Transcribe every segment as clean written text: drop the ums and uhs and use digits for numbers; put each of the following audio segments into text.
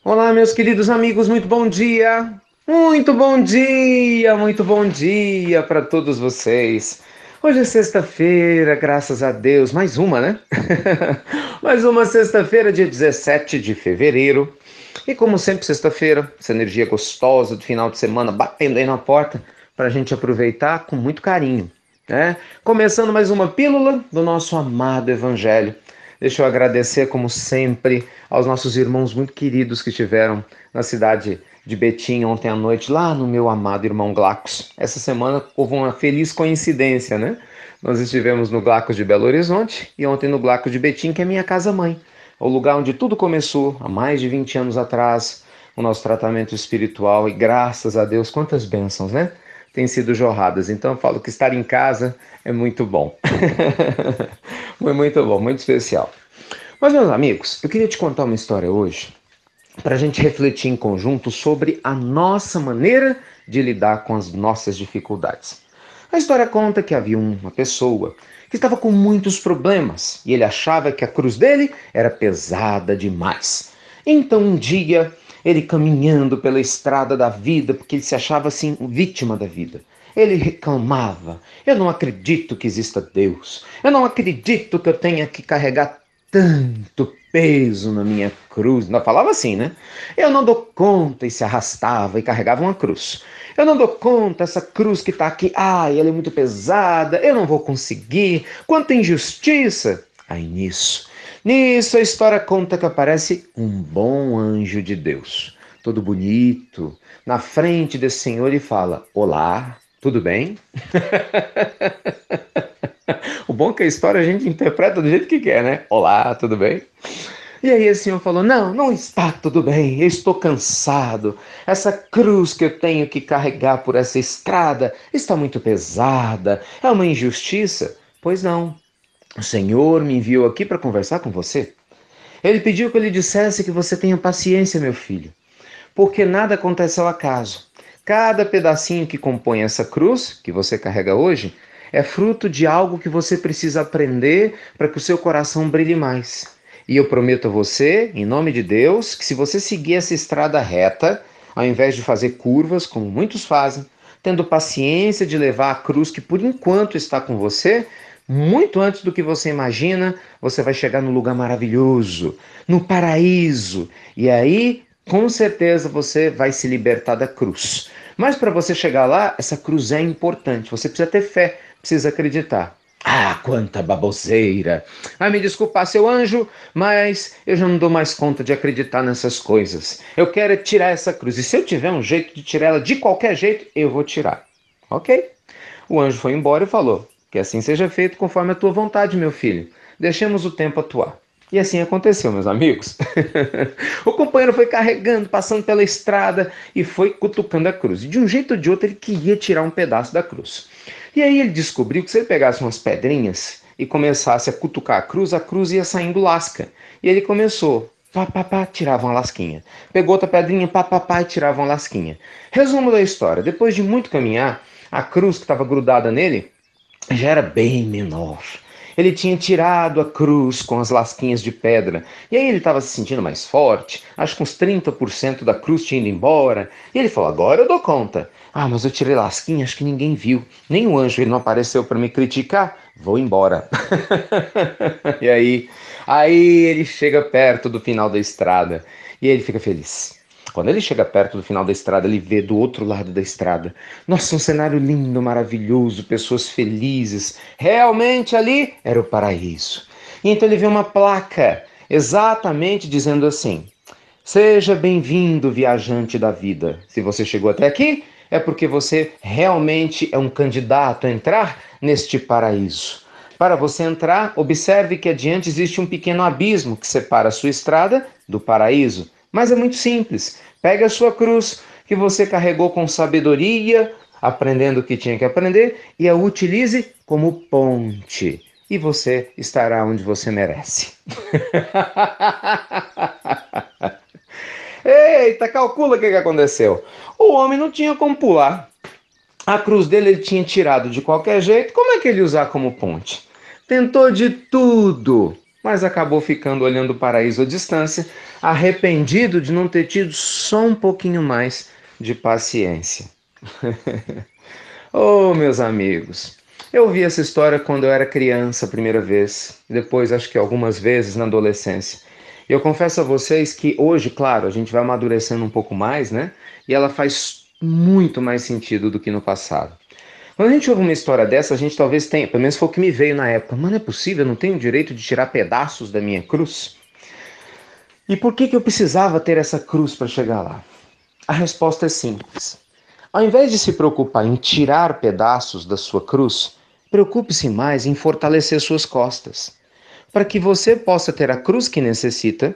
Olá, meus queridos amigos, muito bom dia! Muito bom dia, muito bom dia para todos vocês. Hoje é sexta-feira, graças a Deus, mais uma, né? Mais uma sexta-feira, dia 17 de fevereiro. E como sempre, sexta-feira, essa energia gostosa do final de semana batendo aí na porta para a gente aproveitar com muito carinho, né? Começando mais uma pílula do nosso amado Evangelho. Deixa eu agradecer, como sempre, aos nossos irmãos muito queridos que estiveram na cidade de Betim ontem à noite, lá no meu amado irmão Glacos. Essa semana houve uma feliz coincidência, né? Nós estivemos no Glacos de Belo Horizonte e ontem no Glacos de Betim, que é minha casa-mãe. O lugar onde tudo começou, há mais de 20 anos atrás, o nosso tratamento espiritual, e graças a Deus, quantas bênçãos, né? Têm sido jorradas. Então eu falo que estar em casa é muito bom. Foi muito bom, muito especial. Mas, meus amigos, eu queria te contar uma história hoje para a gente refletir em conjunto sobre a nossa maneira de lidar com as nossas dificuldades. A história conta que havia uma pessoa que estava com muitos problemas e ele achava que a cruz dele era pesada demais. Então, um dia, ele caminhando pela estrada da vida, porque ele se achava assim, vítima da vida. Ele reclamava: eu não acredito que exista Deus. Eu não acredito que eu tenha que carregar tanto peso na minha cruz. Não falava assim, né? Eu não dou conta, e se arrastava e carregava uma cruz. Eu não dou conta, essa cruz que está aqui, ai, ela é muito pesada, eu não vou conseguir. Quanta injustiça! Aí nisso a história conta que aparece um bom anjo de Deus, todo bonito, na frente desse senhor e fala: olá, tudo bem? O bom é que a história a gente interpreta do jeito que quer, né? Olá, tudo bem? E aí o senhor falou: não, não está tudo bem, eu estou cansado. Essa cruz que eu tenho que carregar por essa estrada está muito pesada, é uma injustiça. Pois não, o Senhor me enviou aqui para conversar com você. Ele pediu que eu lhe dissesse que você tenha paciência, meu filho, porque nada acontece ao acaso. Cada pedacinho que compõe essa cruz que você carrega hoje é fruto de algo que você precisa aprender para que o seu coração brilhe mais. E eu prometo a você, em nome de Deus, que se você seguir essa estrada reta, ao invés de fazer curvas, como muitos fazem, tendo paciência de levar a cruz que por enquanto está com você, muito antes do que você imagina, você vai chegar num lugar maravilhoso, no paraíso. E aí, com certeza, você vai se libertar da cruz. Mas para você chegar lá, essa cruz é importante. Você precisa ter fé, precisa acreditar. Ah, quanta baboseira! Ah, me desculpa, seu anjo, mas eu já não dou mais conta de acreditar nessas coisas. Eu quero é tirar essa cruz. E se eu tiver um jeito de tirar ela de qualquer jeito, eu vou tirar. Ok? O anjo foi embora e falou: que assim seja feito conforme a tua vontade, meu filho. Deixemos o tempo atuar. E assim aconteceu, meus amigos. O companheiro foi carregando, passando pela estrada e foi cutucando a cruz. E de um jeito ou de outro ele queria tirar um pedaço da cruz. E aí ele descobriu que se ele pegasse umas pedrinhas e começasse a cutucar a cruz ia saindo lasca. E ele começou, pá, pá, pá, tirava uma lasquinha. Pegou outra pedrinha, pá, pá, pá, e tirava uma lasquinha. Resumo da história: depois de muito caminhar, a cruz que estava grudada nele já era bem menor. Ele tinha tirado a cruz com as lasquinhas de pedra. E aí ele estava se sentindo mais forte. Acho que uns 30% da cruz tinha ido embora. E ele falou: agora eu dou conta. Ah, mas eu tirei lasquinha, acho que ninguém viu. Nem o anjo ele não apareceu para me criticar. Vou embora. E aí ele chega perto do final da estrada. E ele fica feliz. Quando ele chega perto do final da estrada, ele vê do outro lado da estrada. Nossa, um cenário lindo, maravilhoso, pessoas felizes. Realmente ali era o paraíso. E então ele vê uma placa exatamente dizendo assim: seja bem-vindo, viajante da vida. Se você chegou até aqui, é porque você realmente é um candidato a entrar neste paraíso. Para você entrar, observe que adiante existe um pequeno abismo que separa a sua estrada do paraíso. Mas é muito simples. Pegue a sua cruz, que você carregou com sabedoria, aprendendo o que tinha que aprender, e a utilize como ponte. E você estará onde você merece. Eita, calcula o que aconteceu. O homem não tinha como pular. A cruz dele ele tinha tirado de qualquer jeito. Como é que ele ia usar como ponte? Tentou de tudo. mas acabou ficando olhando o paraíso à distância, arrependido de não ter tido só um pouquinho mais de paciência. Oh, meus amigos, eu ouvi essa história quando eu era criança a primeira vez, depois acho que algumas vezes na adolescência. E eu confesso a vocês que hoje, claro, a gente vai amadurecendo um pouco mais, né? E ela faz muito mais sentido do que no passado. Quando a gente ouve uma história dessa, a gente talvez tenha, pelo menos foi o que me veio na época, mas não é possível, eu não tenho o direito de tirar pedaços da minha cruz? E por que eu precisava ter essa cruz para chegar lá? A resposta é simples. Ao invés de se preocupar em tirar pedaços da sua cruz, preocupe-se mais em fortalecer suas costas, para que você possa ter a cruz que necessita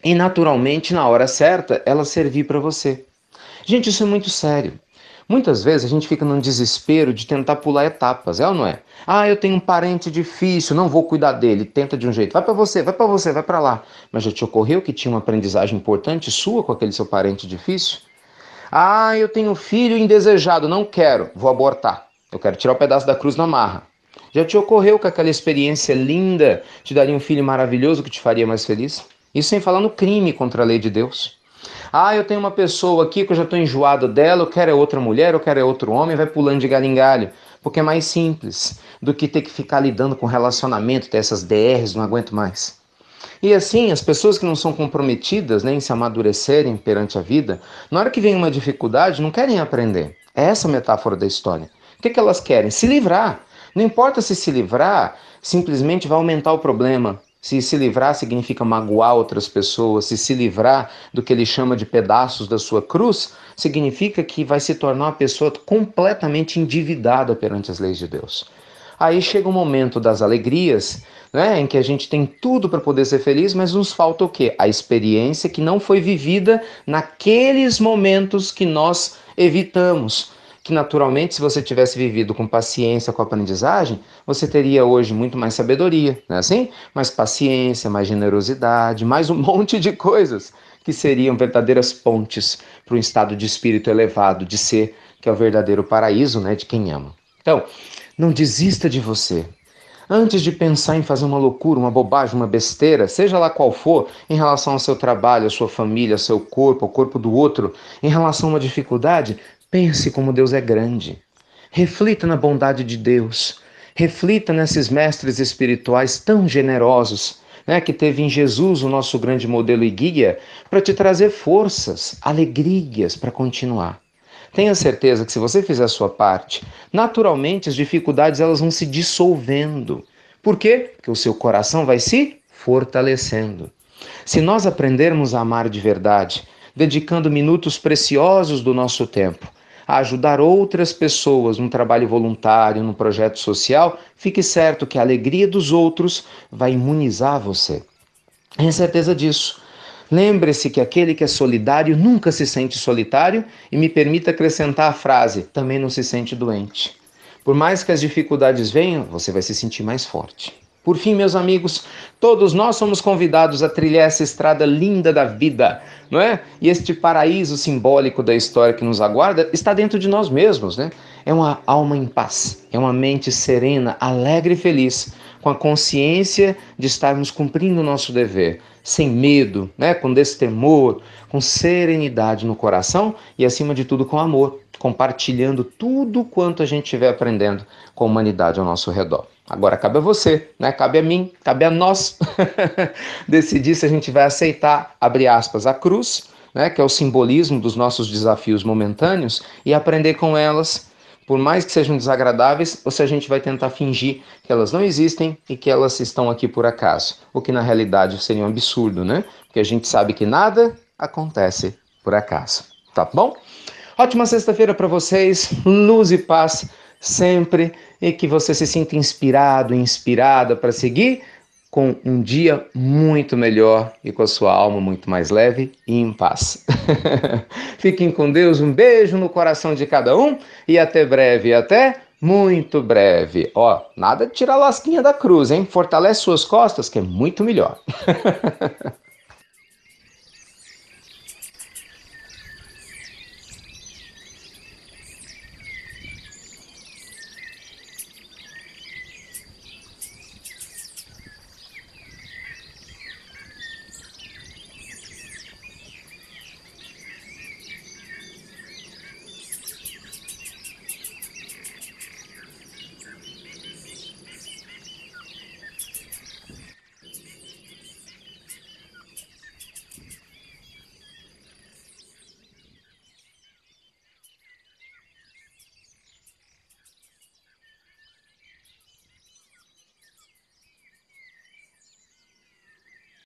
e, naturalmente, na hora certa, ela servir para você. Gente, isso é muito sério. Muitas vezes a gente fica num desespero de tentar pular etapas, é ou não é? Ah, eu tenho um parente difícil, não vou cuidar dele, tenta de um jeito. Vai para você, vai para você, vai para lá. Mas já te ocorreu que tinha uma aprendizagem importante sua com aquele seu parente difícil? Ah, eu tenho um filho indesejado, não quero, vou abortar. Eu quero tirar o pedaço da cruz na marra. Já te ocorreu que aquela experiência linda te daria um filho maravilhoso que te faria mais feliz? Isso sem falar no crime contra a lei de Deus. Ah, eu tenho uma pessoa aqui que eu já estou enjoado dela, eu quero é outra mulher, eu quero é outro homem, vai pulando de galho em galho. Porque é mais simples do que ter que ficar lidando com relacionamento, ter essas DRs, não aguento mais. E assim, as pessoas que não são comprometidas, né, em se amadurecerem perante a vida, na hora que vem uma dificuldade, não querem aprender. É essa a metáfora da história. O que elas querem? Se livrar. Não importa se livrar simplesmente vai aumentar o problema. Se livrar significa magoar outras pessoas, se livrar do que ele chama de pedaços da sua cruz, significa que vai se tornar uma pessoa completamente endividada perante as leis de Deus. Aí chega o momento das alegrias, né, em que a gente tem tudo para poder ser feliz, mas nos falta o quê? A experiência que não foi vivida naqueles momentos que nós evitamos. Que naturalmente, se você tivesse vivido com paciência, com aprendizagem, você teria hoje muito mais sabedoria, não é assim? Mais paciência, mais generosidade, mais um monte de coisas que seriam verdadeiras pontes para um estado de espírito elevado, de ser, que é o verdadeiro paraíso, né, de quem ama. Então, não desista de você. Antes de pensar em fazer uma loucura, uma bobagem, uma besteira, seja lá qual for, em relação ao seu trabalho, à sua família, ao seu corpo, ao corpo do outro, em relação a uma dificuldade, pense como Deus é grande. Reflita na bondade de Deus. Reflita nesses mestres espirituais tão generosos, né, que teve em Jesus o nosso grande modelo e guia, para te trazer forças, alegrias para continuar. Tenha certeza que se você fizer a sua parte, naturalmente as dificuldades elas vão se dissolvendo. Por quê? Porque o seu coração vai se fortalecendo. Se nós aprendermos a amar de verdade, dedicando minutos preciosos do nosso tempo a ajudar outras pessoas num trabalho voluntário, num projeto social, fique certo que a alegria dos outros vai imunizar você. Tenha certeza disso. Lembre-se que aquele que é solidário nunca se sente solitário e me permita acrescentar a frase: também não se sente doente. Por mais que as dificuldades venham, você vai se sentir mais forte. Por fim, meus amigos, todos nós somos convidados a trilhar essa estrada linda da vida, não é? E este paraíso simbólico da história que nos aguarda está dentro de nós mesmos, né? É uma alma em paz, é uma mente serena, alegre e feliz, com a consciência de estarmos cumprindo o nosso dever, sem medo, né? Com destemor, com serenidade no coração e, acima de tudo, com amor, compartilhando tudo quanto a gente estiver aprendendo com a humanidade ao nosso redor. Agora cabe a você, né? Cabe a mim, cabe a nós decidir se a gente vai aceitar, abre aspas, a cruz, né? Que é o simbolismo dos nossos desafios momentâneos, e aprender com elas, por mais que sejam desagradáveis, ou se a gente vai tentar fingir que elas não existem e que elas estão aqui por acaso, o que na realidade seria um absurdo, né? Porque a gente sabe que nada acontece por acaso, tá bom? Ótima sexta-feira para vocês, luz e paz sempre, e que você se sinta inspirado, inspirada para seguir com um dia muito melhor e com a sua alma muito mais leve e em paz. Fiquem com Deus, um beijo no coração de cada um e até breve, até muito breve. Ó, nada de tirar a lasquinha da cruz, hein? Fortalece suas costas que é muito melhor.